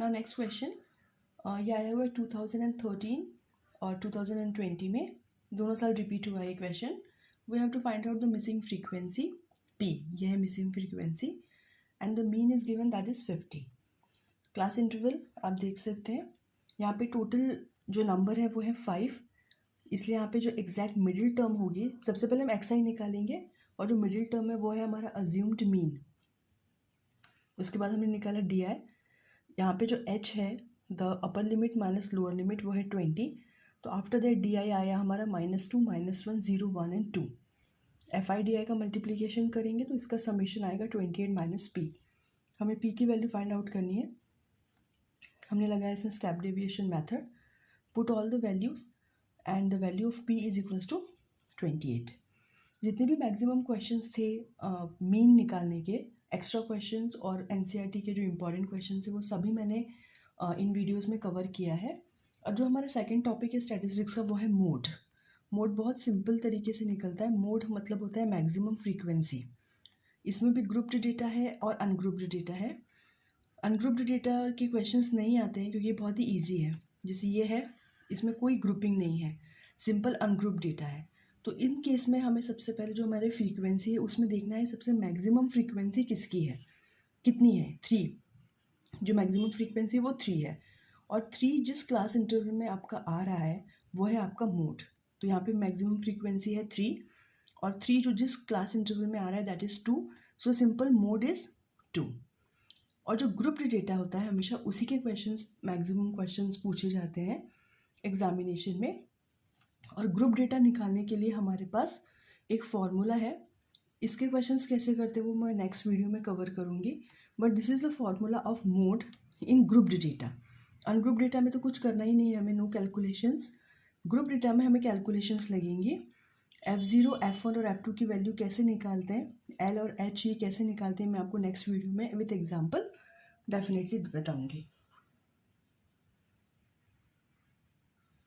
Now next question, ये आया हुआ है 2013 और 2020 में, दोनों साल रिपीट हुआ है ये question. We have to find out the missing frequency P. ये है missing frequency and the mean is given that is 50. Class interval आप देख सकते हैं यहाँ पे टोटल जो नंबर है वो है 5, इसलिए यहाँ पे जो एग्जैक्ट मिडिल टर्म होगी, सबसे पहले हम एक्स आई निकालेंगे और जो मिडिल टर्म है वो है हमारा अज्यूम्ड मीन. उसके बाद हमने निकाला डी आई. यहाँ पे जो h है the upper limit minus lower limit वो है 20. तो आफ्टर दैट डी आई आया हमारा -2 -1 0 1 and 2. F I D I का मल्टीप्लीकेशन करेंगे तो इसका समेशन आएगा 28 माइनस पी. हमें p की वैल्यू फाइंड आउट करनी है. हमने लगाया इसमें step deviation method. Put all the values and the value of p is equals to 28. जितने भी मैक्सिमम क्वेश्चंस थे मीन निकालने के, एक्स्ट्रा क्वेश्चंस और एनसीईआरटी के जो इम्पोर्टेंट क्वेश्चंस थे वो सभी मैंने इन वीडियोस में कवर किया है. और जो हमारा सेकंड टॉपिक है स्टैटिस्टिक्स का वो है मोड. मोड बहुत सिंपल तरीके से निकलता है. मोड मतलब होता है मैक्सिमम फ्रीक्वेंसी. इसमें भी ग्रुप्ड डेटा है और अनग्रुप्ड डेटा है. अनग्रुप्ड डेटा के क्वेश्चंस नहीं आते हैं क्योंकि ये बहुत ही ईजी है. जैसे ये है, इसमें कोई ग्रुपिंग नहीं है, सिंपल अनग्रुप्ड डेटा है. तो इन केस में हमें सबसे पहले जो हमारे फ्रीक्वेंसी है उसमें देखना है सबसे मैक्सिमम फ्रीक्वेंसी किसकी है, कितनी है. 3. जो मैक्सिमम फ्रीक्वेंसी है वो 3 है और 3 जिस क्लास इंटरवल में आपका आ रहा है वो है आपका मोड. तो यहाँ पे मैक्सिमम फ्रीक्वेंसी है 3 और 3 जो जिस क्लास इंटरवल में आ रहा है that is 2. So simple mode is 2. और जो ग्रुप्ड डेटा होता है हमेशा उसी के क्वेश्चंस, मैक्सिमम क्वेश्चंस पूछे जाते हैं एग्जामिनेशन में. और ग्रुप डेटा निकालने के लिए हमारे पास एक फॉर्मूला है. इसके क्वेश्चंस कैसे करते हैं वो मैं नेक्स्ट वीडियो में कवर करूँगी. But this is the formula of mode in grouped data. Ungroup data में तो कुछ करना ही नहीं है हमें, नो कैलकुलेशंस. ग्रुप डेटा में हमें कैलकुलेशंस लगेंगी. F0, F1 और F2 की वैल्यू कैसे निकालते हैं, L और H ये कैसे निकालते हैं, मैं आपको नेक्स्ट वीडियो में विथ एग्जाम्पल डेफिनेटली बताऊँगी.